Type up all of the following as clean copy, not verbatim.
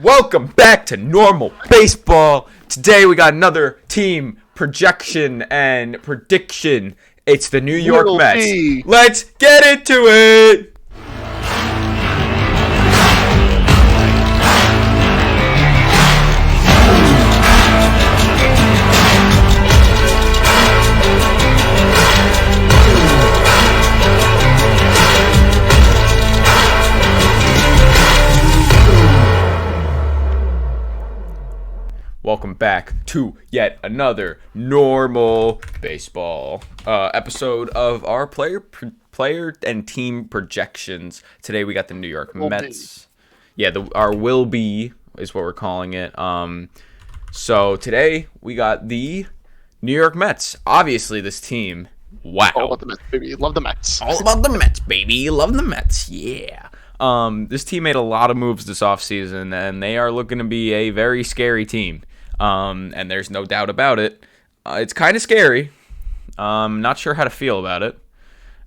Welcome back to normal baseball. Today we got another team projection and prediction. It's the New York Mets. Let's get into it. Welcome back to yet another normal baseball episode of our player and team projections. Today we got the New York Mets. Yeah, our will be is what we're calling it. So today we got the New York Mets. Obviously, this team. Wow. All about the Mets, baby. Love the Mets. All about the Mets, baby. Love the Mets. Yeah. This team made a lot of moves this offseason, and they are looking to be a very scary team. And there's no doubt about it. It's kind of scary. Not sure how to feel about it.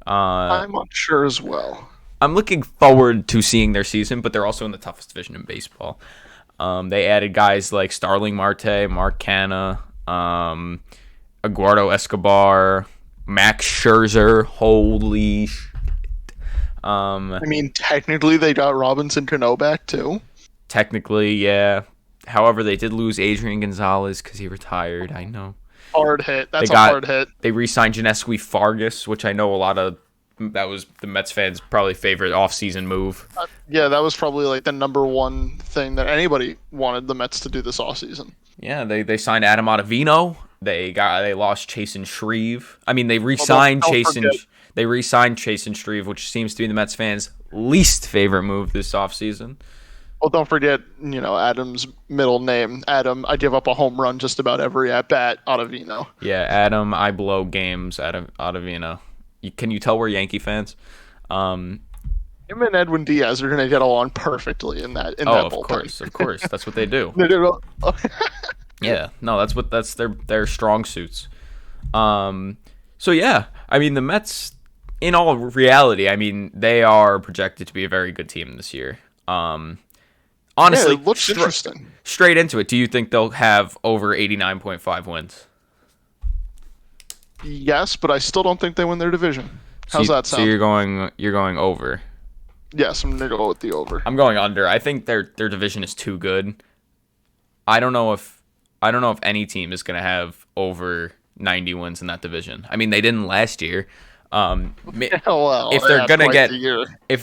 I'm not sure as well. I'm looking forward to seeing their season, but they're also in the toughest division in baseball. They added guys like Starling Martay, Mark Canha, Eduardo Escobar, Max Scherzer. Holy shit. I mean, technically they got Robinson Cano back too. Technically, yeah. However, they did lose Adrian Gonzalez because he retired. I know. Hard hit. That's a hard hit. They re-signed Janesky Fargas, which I know that was the Mets fans' probably favorite offseason move. Yeah, that was probably like the number one thing that anybody wanted the Mets to do this offseason. Yeah, they signed Adam Ottavino. They lost Chasen Shreve. I mean, they re-signed They re-signed Chasen Shreve, which seems to be the Mets fans' least favorite move this offseason. Well, don't forget, Adam's middle name. Adam, I give up a home run just about every at-bat, Ottavino. Yeah, Adam, I blow games, Ottavino. Can you tell we're Yankee fans? Him and Edwin Diaz are going to get along perfectly in that bullpen. Of course. That's what they do. Yeah, no, that's their strong suits. So, yeah, I mean, the Mets, in all reality, I mean, they are projected to be a very good team this year. Honestly, it looks interesting. Straight into it, do you think they'll have over 89.5 wins? Yes, but I still don't think they win their division. How's that sound? So you're going over. Yes, I'm gonna go with the over. I'm going under. I think their division is too good. I don't know if any team is gonna have over 90 wins in that division. I mean, they didn't last year. If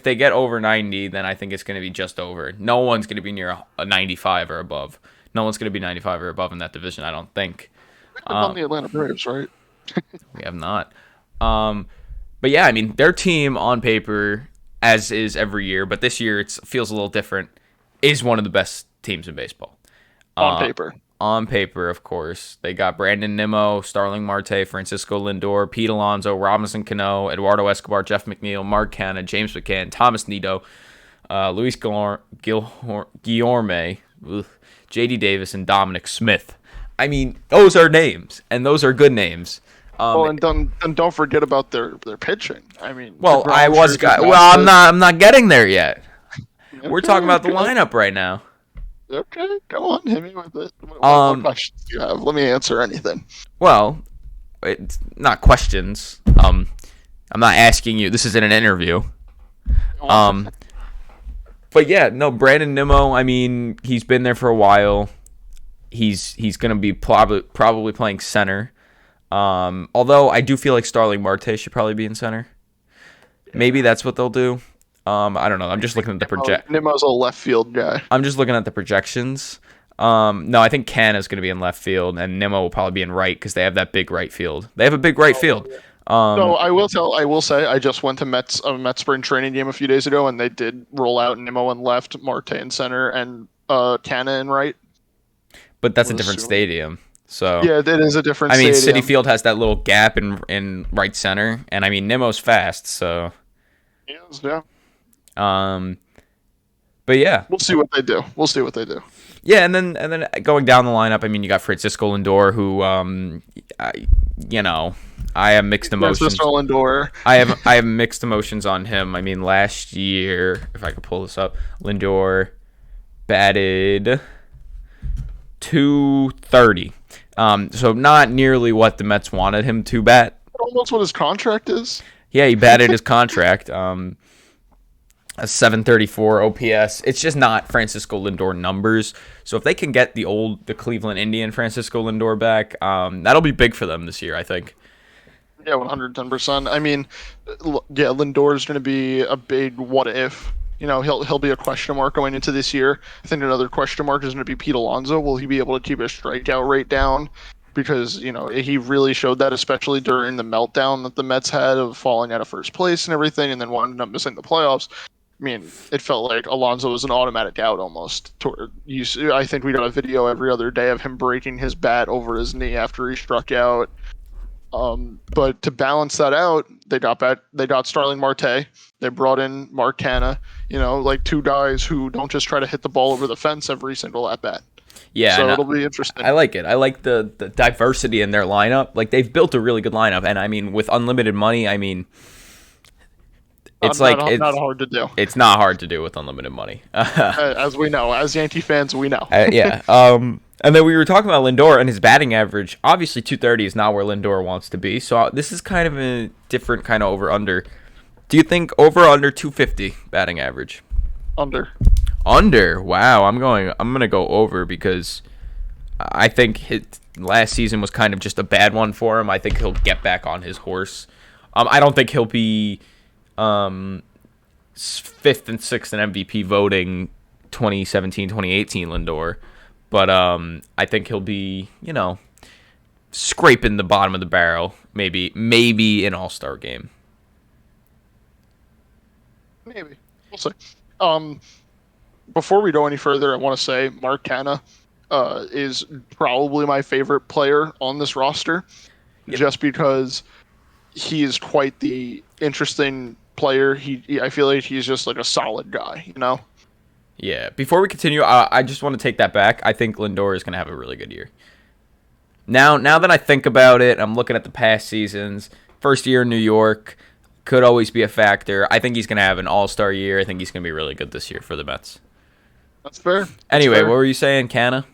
they get over 90, then I think it's going to be just over. No one's going to be near a 95 or above. No one's going to be 95 or above in that division, I don't think. We've on the Atlanta Braves, right? We have not. But yeah, I mean, their team on paper, as is every year, but this year it feels a little different, is one of the best teams in baseball. On paper, of course. They got Brandon Nimmo, Starling Martay, Francisco Lindor, Pete Alonso, Robinson Cano, Eduardo Escobar, Jeff McNeil, Mark Canha, James McCann, Thomas Nido, Luis Guillorme, J.D. Davis, and Dominic Smith. I mean, those are names, and those are good names. And don't forget about their pitching. I mean, I'm not getting there yet. Okay, we're talking about the lineup right now. Okay, go on, hit me with it. What questions do you have? Let me answer anything. Well, it's not questions. I'm not asking you. This isn't an interview. But yeah, no, Brandon Nimmo, I mean, he's been there for a while. He's going to be probably playing center. Although I do feel like Starling Marte should probably be in center. Maybe that's what they'll do. I don't know. I'm just looking at the Nimmo's a left field guy. I'm just looking at the projections. No, I think Canha is going to be in left field, and Nimmo will probably be in right because they have that big right field. They have a big right field. No, I will say, I just went to a Mets spring training game a few days ago, and they did roll out Nimmo in left, Marte in center, and Canha in right. But that's a different stadium. So yeah, it is a different stadium. Citi Field has that little gap in right center, and I mean, Nimmo's fast, so. Yeah. But yeah, we'll see what they do. Yeah, and then going down the lineup, I mean, you got Francisco Lindor, who I have mixed emotions. Francisco Lindor. I have mixed emotions on him. I mean, last year, if I could pull this up, Lindor batted .230. So not nearly what the Mets wanted him to bat. Almost what his contract is. Yeah, he batted his contract. A 734 OPS. It's just not Francisco Lindor numbers. So if they can get the Cleveland Indian Francisco Lindor back, that'll be big for them this year, I think. Yeah, 110%. I mean, yeah, Lindor's going to be a big what if. He'll be a question mark going into this year. I think another question mark is going to be Pete Alonso. Will he be able to keep his strikeout rate down? Because, he really showed that, especially during the meltdown that the Mets had of falling out of first place and everything, and then winding up missing the playoffs. I mean, it felt like Alonso was an automatic out almost. I think we got a video every other day of him breaking his bat over his knee after he struck out. But to balance that out, they got Starling Martay. They brought in Mark Canha, like two guys who don't just try to hit the ball over the fence every single at bat. Yeah, so it'll be interesting. I like it. I like the diversity in their lineup. Like, they've built a really good lineup, and I mean, with unlimited money, I mean, it's not hard to do. It's not hard to do with unlimited money, as we know, as Yankee fans, we know. Yeah. And then we were talking about Lindor and his batting average. Obviously, 230 is not where Lindor wants to be. So this is kind of a different kind of over-under. Do you think over-under 250 batting average? Under. Under? Wow. I'm gonna go over because I think his last season was kind of just a bad one for him. I think he'll get back on his horse. I don't think he'll be 5th and 6th in MVP voting 2017, 2018 Lindor. But I think he'll be, scraping the bottom of the barrel, maybe an All-Star game. Maybe. We'll see. Before we go any further, I want to say Mark Canha is probably my favorite player on this roster, just because he is quite the interesting player. I feel like he's just like a solid guy, Yeah. Before we continue, I just want to take that back. I think Lindor is going to have a really good year. Now that I think about it, I'm looking at the past seasons. First year in New York could always be a factor. I think he's going to have an all-star year. I think he's going to be really good this year for the Mets. That's fair. Anyway, what were you saying, Canha?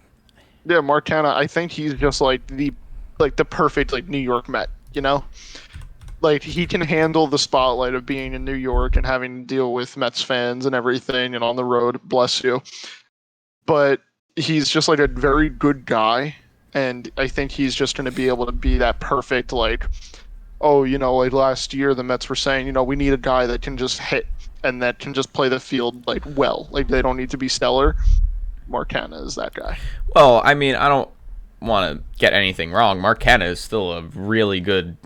Yeah, Mark Canha. I think he's just like the perfect New York Met. Like, he can handle the spotlight of being in New York and having to deal with Mets fans and everything and on the road, bless you. But he's just like a very good guy, and I think he's just going to be able to be that perfect, like last year the Mets were saying, we need a guy that can just hit and that can just play the field well. Like, they don't need to be stellar. Mark Canha is that guy. Well, I mean, I don't want to get anything wrong. Mark Canha is still a really good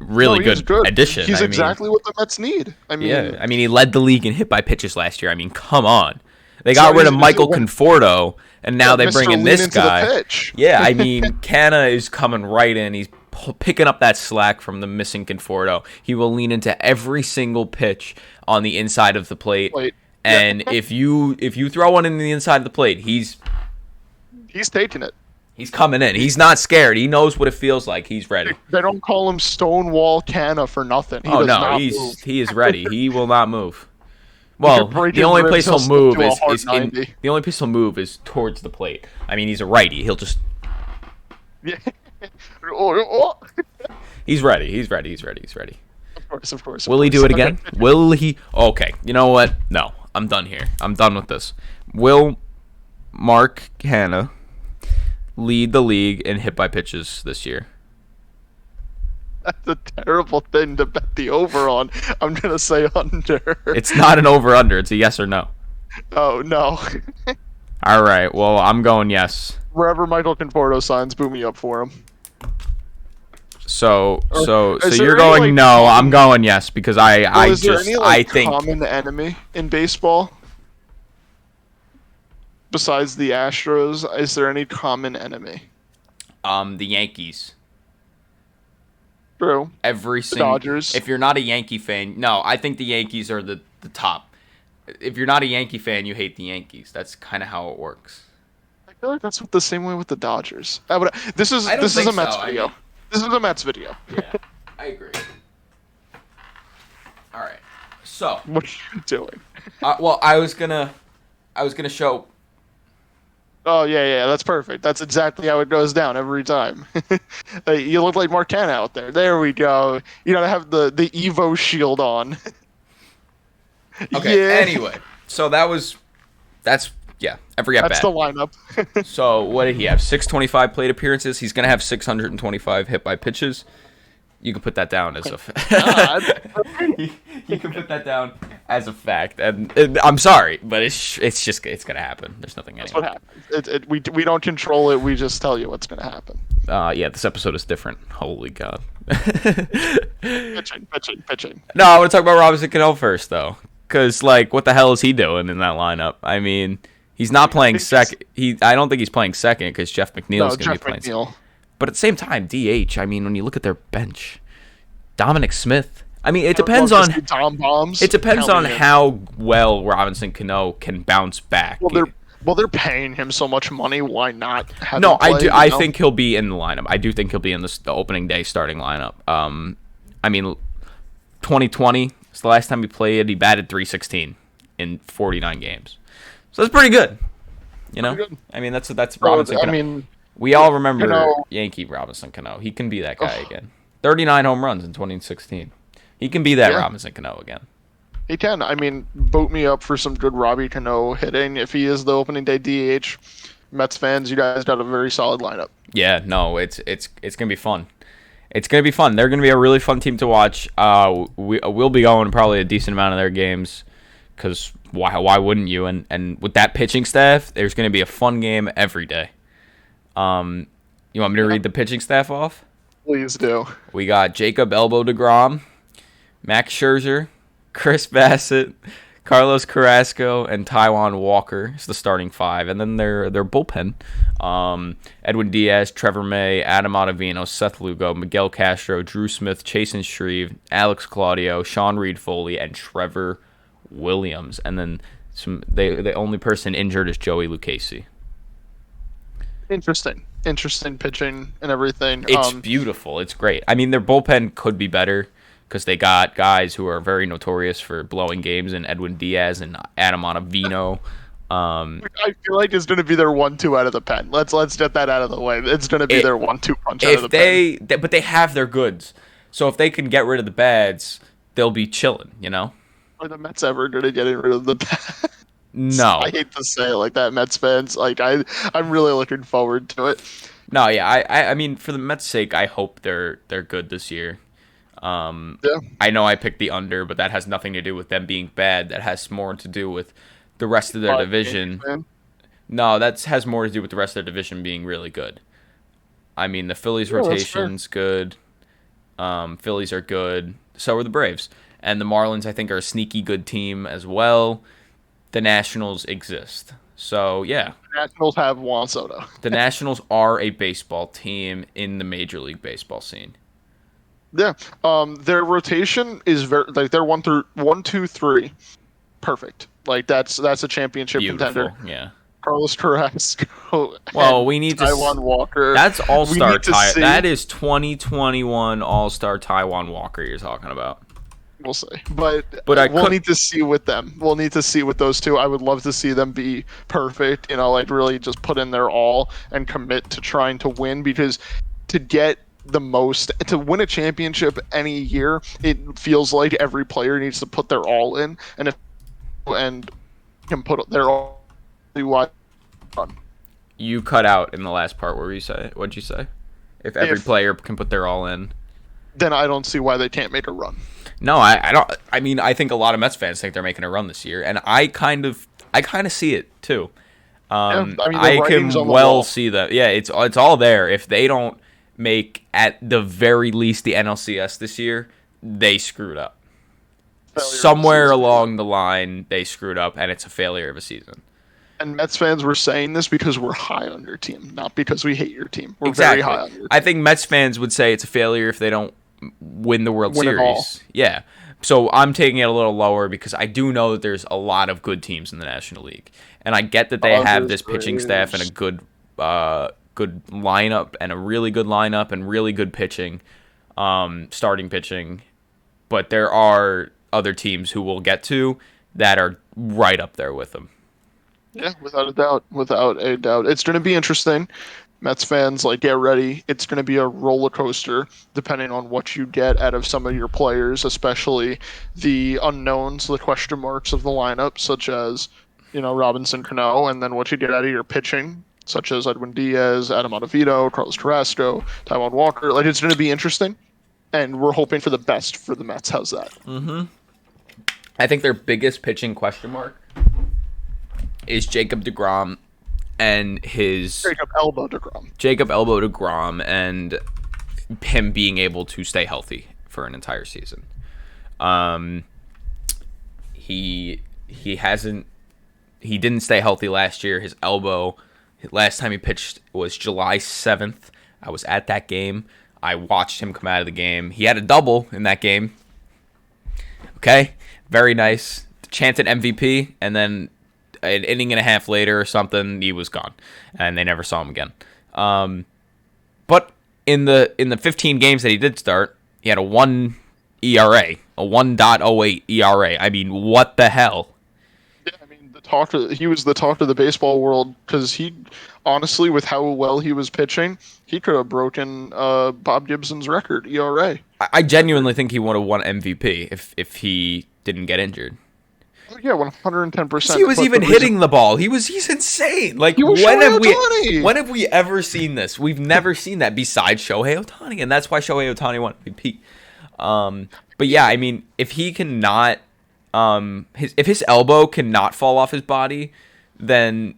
addition. He's exactly what the Mets need. He led the league in hit by pitches last year. I mean, come on. They got rid of Michael Conforto, and now they bring in this guy. Yeah, I mean, Canha is coming right in. He's picking up that slack from the missing Conforto. He will lean into every single pitch on the inside of the plate. And if you throw one in the inside of the plate, he's taking it. He's coming in. He's not scared. He knows what it feels like. He's ready. They don't call him Stonewall Canha for nothing. He is ready. He will not move. Well, the only place he'll move is towards the plate. I mean, he's a righty. He'll just. Yeah. He's ready. He's ready. Of course. Will he do it again? Will he? Okay. You know what? No. I'm done here. I'm done with this. Will Mark Canha lead the league in hit by pitches this year? That's a terrible thing to bet the over on. I'm going to say under. It's not an over-under. It's a yes or no. Oh, no. All right. Well, I'm going yes. Wherever Michael Conforto signs, boom me up for him. So you're going no. I'm going yes because I think common enemy in baseball besides the Astros. Is there any common enemy? The Yankees. True. Every single Dodgers. If you're not a Yankee fan, no, I think the Yankees are the top. If you're not a Yankee fan, you hate the Yankees. That's kind of how it works. I feel like that's the same way with the Dodgers. This is a Mets video. This is a Mets video. Yeah, I agree. All right. So what are you doing? Well, I was gonna I was gonna show. Oh yeah, that's perfect. That's exactly how it goes down every time. You look like Marcana out there. There we go. You gotta have the Evo shield on. Okay. Yeah, Anyway, so that's yeah. Every at that's the bat. lineup. So what did he have? 625 plate appearances. He's gonna have 625 hit by pitches. You can put that down as a God. you can put that down as a fact, and I'm sorry, but it's gonna happen. There's nothing. That's Anyway. what happens. We don't control it. We just tell you what's gonna happen. Yeah, this episode is different. Holy God. Pitching. No, I want to talk about Robinson Cano first, though, because like, what the hell is he doing in that lineup? I mean, he's not playing second. I don't think he's playing second because Jeff McNeil's going to be playing second. But at the same time, DH. I mean, when you look at their bench, Dominic Smith. I mean, it depends on Tom Bombs. It depends on how well Robinson Cano can bounce back. Well, they're paying him so much money. Why not have No, him play, I do. I think he'll be in the lineup. I do think he'll be in the opening day starting lineup. I mean, 2020 is the last time he played. He batted .316 in 49 games, so that's pretty good. You know, I mean, that's Robinson Cano. I mean, we all remember Cano. Yankee Robinson Cano. He can be that guy again. 39 home runs in 2016. He can be that Robinson Cano again. He can. I mean, boot me up for some good Robbie Cano hitting. If he is the opening day DH, Mets fans, you guys got a very solid lineup. Yeah, no, it's gonna be fun. It's gonna be fun. They're gonna be a really fun team to watch. We'll be going probably a decent amount of their games, because why wouldn't you? And with that pitching staff, there's gonna be a fun game every day. You want me to read the pitching staff off? Please do. We got Jacob Elbow DeGrom, Max Scherzer, Chris Bassett, Carlos Carrasco, and Taijuan Walker is the starting five. And then their bullpen, Edwin Diaz, Trevor May, Adam Ottavino, Seth Lugo, Miguel Castro, Drew Smith, Chasen Shreve, Alex Claudio, Sean Reed Foley, and Trevor Williams. And then the only person injured is Joey Lucchesi. Interesting pitching and everything. It's beautiful. It's great. I mean, their bullpen could be better, because they got guys who are very notorious for blowing games, and Edwin Diaz and Adam Ottavino. I feel like it's going to be their 1-2 out of the pen. Let's get that out of the way. It's going to be their 1-2 punch out of the pen. But they have their goods. So if they can get rid of the bads, they'll be chilling, you know? Are the Mets ever going to get rid of the bads? No. I hate to say it like that, Mets fans. Like, I'm really looking forward to it. No, yeah. I mean, for the Mets' sake, I hope they're good this year. I know I picked the under, but that has nothing to do with them being bad. That has more to do with the rest of their division. No, that has more to do with the rest of their division being really good. I mean, the Phillies' rotation's good. Phillies are good. So are the Braves. And the Marlins, I think, are a sneaky good team as well. The Nationals exist. So, yeah. The Nationals have Juan Soto. The Nationals are a baseball team in the Major League Baseball scene. Yeah, their rotation is very like they're 1 through 1, 2, 3, perfect. Like that's a championship contender. Yeah. Carlos Carrasco. Well, we need Taijuan Walker. That's All-Star That is 2021 All-Star Taijuan Walker you're talking about. We'll see, but we'll need to see with them. We'll need to see with those two. I would love to see them be perfect. You know, like really just put in their all and commit to trying to win, because to get to win a championship any year, it feels like every player needs to put their all in, and can put their all. You cut out in the last part. What'd you say? If every player can put their all in, then I don't see why they can't make a run. No, I don't. I mean, I think a lot of Mets fans think they're making a run this year, and I kind of see it too. I can well see that. Yeah, it's all there. If they don't make at the very least the NLCS this year, they screwed up. Somewhere along the line, they screwed up, and it's a failure of a season. And Mets fans were saying this because we're high on your team, not because we hate your team. We're exactly. very high on your team. I think Mets fans would say it's a failure if they don't win the World Series. Yeah. So I'm taking it a little lower, because I do know that there's a lot of good teams in the National League. And I get that they have this pitching staff and a good lineup, and a really good lineup, and really good pitching, starting pitching. But there are other teams who we'll get to that are right up there with them. Yeah, without a doubt. Without a doubt. It's going to be interesting. Mets fans, like, get ready. It's going to be a roller coaster depending on what you get out of some of your players, especially the unknowns, the question marks of the lineup, such as, Robinson Cano, and then what you get out of your pitching, such as Edwin Diaz, Adam Ottavino, Carlos Carrasco, Taijuan Walker. Like, it's going to be interesting, and we're hoping for the best for the Mets. How's that? I think their biggest pitching question mark is Jacob deGrom and his Jacob Elbow deGrom and him being able to stay healthy for an entire season. He didn't stay healthy last year. His elbow, last time he pitched was July 7th. I was at that game. I watched him come out of the game. He had a double in that game. Okay, very nice. Chanted MVP, and then an inning and a half later or something, he was gone, and they never saw him again. But in the 15 games that he did start, he had a 1 ERA, a 1.08 ERA. I mean, what the hell? Yeah, I mean, he was the talk of the baseball world because he, honestly, with how well he was pitching, he could have broken Bob Gibson's record ERA. I genuinely think he would have won MVP if he didn't get injured. Oh, yeah, 110%. He was even hitting the ball. He's insane. Like, when have we ever seen this? We've never seen that besides Shohei Ohtani, and that's why Shohei Ohtani won MVP. But yeah, I mean, if he cannot, if his elbow cannot fall off his body, then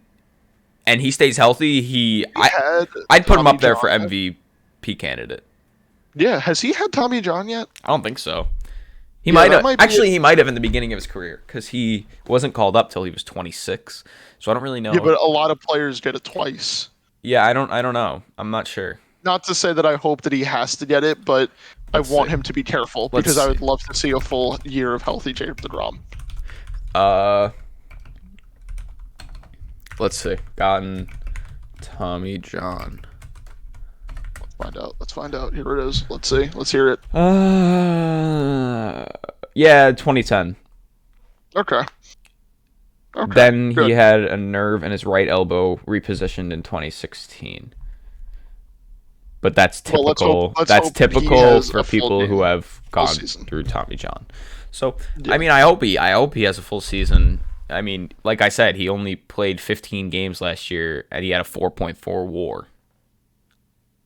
and he stays healthy, I'd put him up there for MVP candidate. Yeah, has he had Tommy John yet? I don't think so. He might have. Actually, he might have in the beginning of his career because he wasn't called up till he was 26. So I don't really know. Yeah, but a lot of players get it twice. Yeah, I don't know. I'm not sure. Not to say that I hope that he has to get it, but I want him to be careful because I would love to see a full year of healthy Jacob deGrom. Let's see. Gotten Tommy John. Let's find out. Here it is. Let's see. Let's hear it. Yeah, 2010. Okay. Then he had a nerve in his right elbow repositioned in 2016. But that's typical. That's typical for people who have gone through Tommy John. So, yeah. I mean, I hope he has a full season. I mean, like I said, he only played 15 games last year, and he had a 4.4 WAR.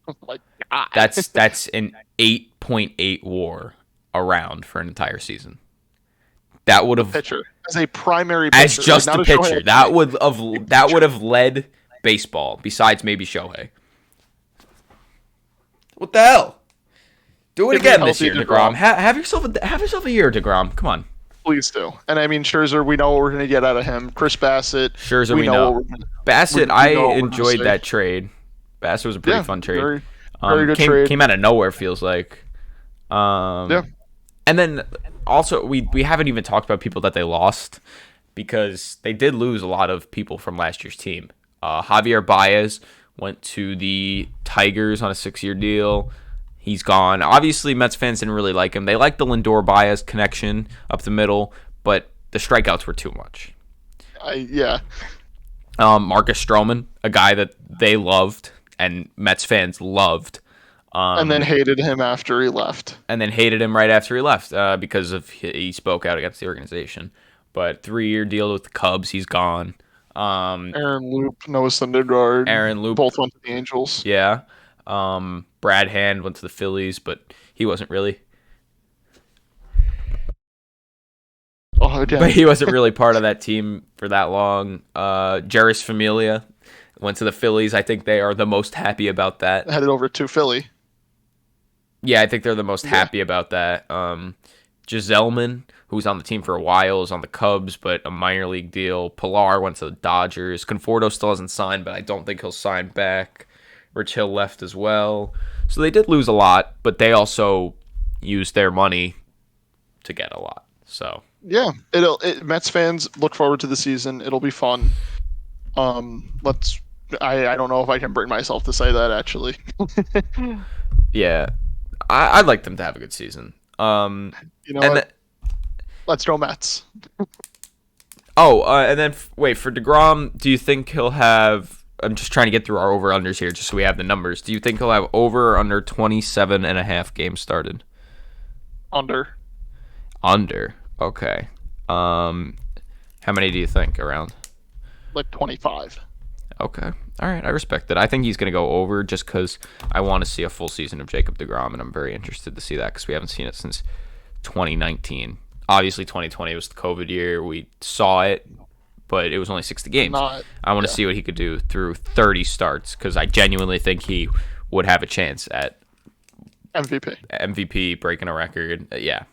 Oh my God. That's an 8.8 WAR around for an entire season. That would have pitcher as a primary pitcher, as just a pitcher. That would have led baseball. Besides maybe Shohei. What the hell? Do it again this year, deGrom. Have yourself a year, deGrom. Come on. Please do. And I mean, Scherzer, we know what we're going to get out of him. Chris Bassett. Scherzer, we know. Bassett, I enjoyed that trade. Bassett was a pretty fun trade. Very good trade. Came out of nowhere, feels like. Yeah. And then also, we haven't even talked about people that they lost because they did lose a lot of people from last year's team. Javier Baez went to the Tigers on a 6-year deal. He's gone. Obviously, Mets fans didn't really like him. They liked the Lindor-Baez connection up the middle, but the strikeouts were too much. Yeah. Marcus Strowman, a guy that they loved and Mets fans loved. And then hated him after he left. And then hated him right after he left because he spoke out against the organization. But 3-year deal with the Cubs, he's gone. Aaron Loop, Noah Syndergaard. Both went to the Angels. Yeah. Brad Hand went to the Phillies, but he wasn't really. But he wasn't really part of that team for that long. Jeurys Familia went to the Phillies. I think they are the most happy about that. Headed over to Philly. Yeah, I think they're the most happy about that. Giselman, who was on the team for a while, is on the Cubs, but a minor league deal. Pilar went to the Dodgers. Conforto still hasn't signed, but I don't think he'll sign back. Rich Hill left as well. So they did lose a lot, but they also used their money to get a lot. So yeah, Mets fans look forward to the season. It'll be fun. I don't know if I can bring myself to say that actually. Yeah, I'd like them to have a good season. Let's go Mets. And then wait for DeGrom. Do you think he'll have? I'm just trying to get through our over unders here, just so we have the numbers. Do you think he'll have over or under 27.5 games started? Under. Under. Okay. How many do you think around? Like 25. Okay. All right. I respect it. I think he's going to go over just because I want to see a full season of Jacob DeGrom, and I'm very interested to see that because we haven't seen it since 2019. Obviously, 2020 was the COVID year. We saw it, but it was only 60 games. I want to see what he could do through 30 starts because I genuinely think he would have a chance at MVP, breaking a record. Yeah.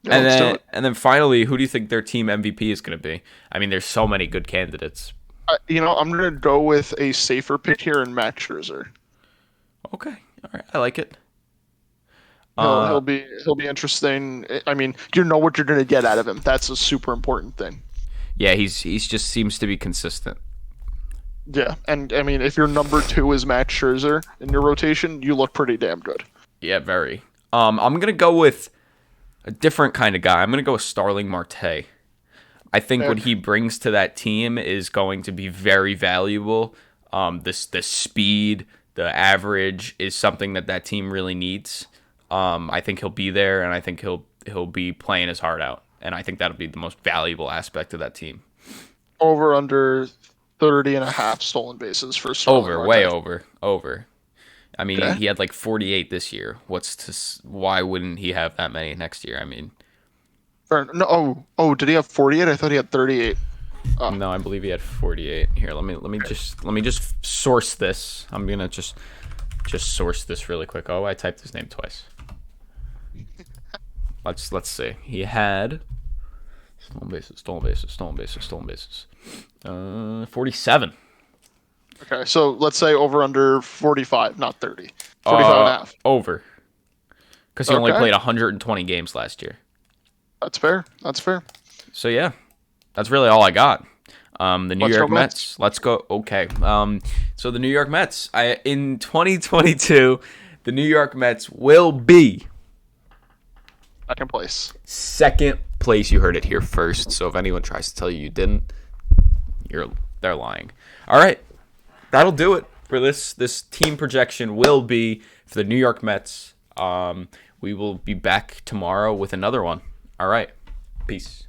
And then finally, who do you think their team MVP is going to be? I mean, there's so many good candidates. I'm going to go with a safer pick here in Max Scherzer. Okay. All right. I like it. He'll be interesting. I mean, you know what you're going to get out of him. That's a super important thing. Yeah, he's just seems to be consistent. Yeah, and I mean, if your number 2 is Max Scherzer in your rotation, you look pretty damn good. Yeah, very. I'm going to go with a different kind of guy. I'm going to go with Starling Martay. I think what he brings to that team is going to be very valuable. The speed, the average is something that team really needs. I think he'll be there, and I think he'll be playing his heart out, and I think that'll be the most valuable aspect of that team. Over under 30.5 stolen bases for Starling Martay. Way over. I mean, he had like 48 this year. Why wouldn't he have that many next year? I mean, no. Did he have 48? I thought he had 38. Oh. No, I believe he had 48. Here, let me just source this. I'm gonna just source this really quick. Oh, I typed his name twice. Let's see. He had stolen bases. 47. Okay, so let's say over under 45, not 30. 45.5. Over. Because he only played 120 games last year. That's fair. So yeah, that's really all I got. The New York Mets. Let's go. Okay. So the New York Mets. In 2022, the New York Mets will be Second place. You heard it here first. So if anyone tries to tell you didn't, they're lying. All right. That'll do it for this. This team projection will be for the New York Mets. We will be back tomorrow with another one. All right. Peace.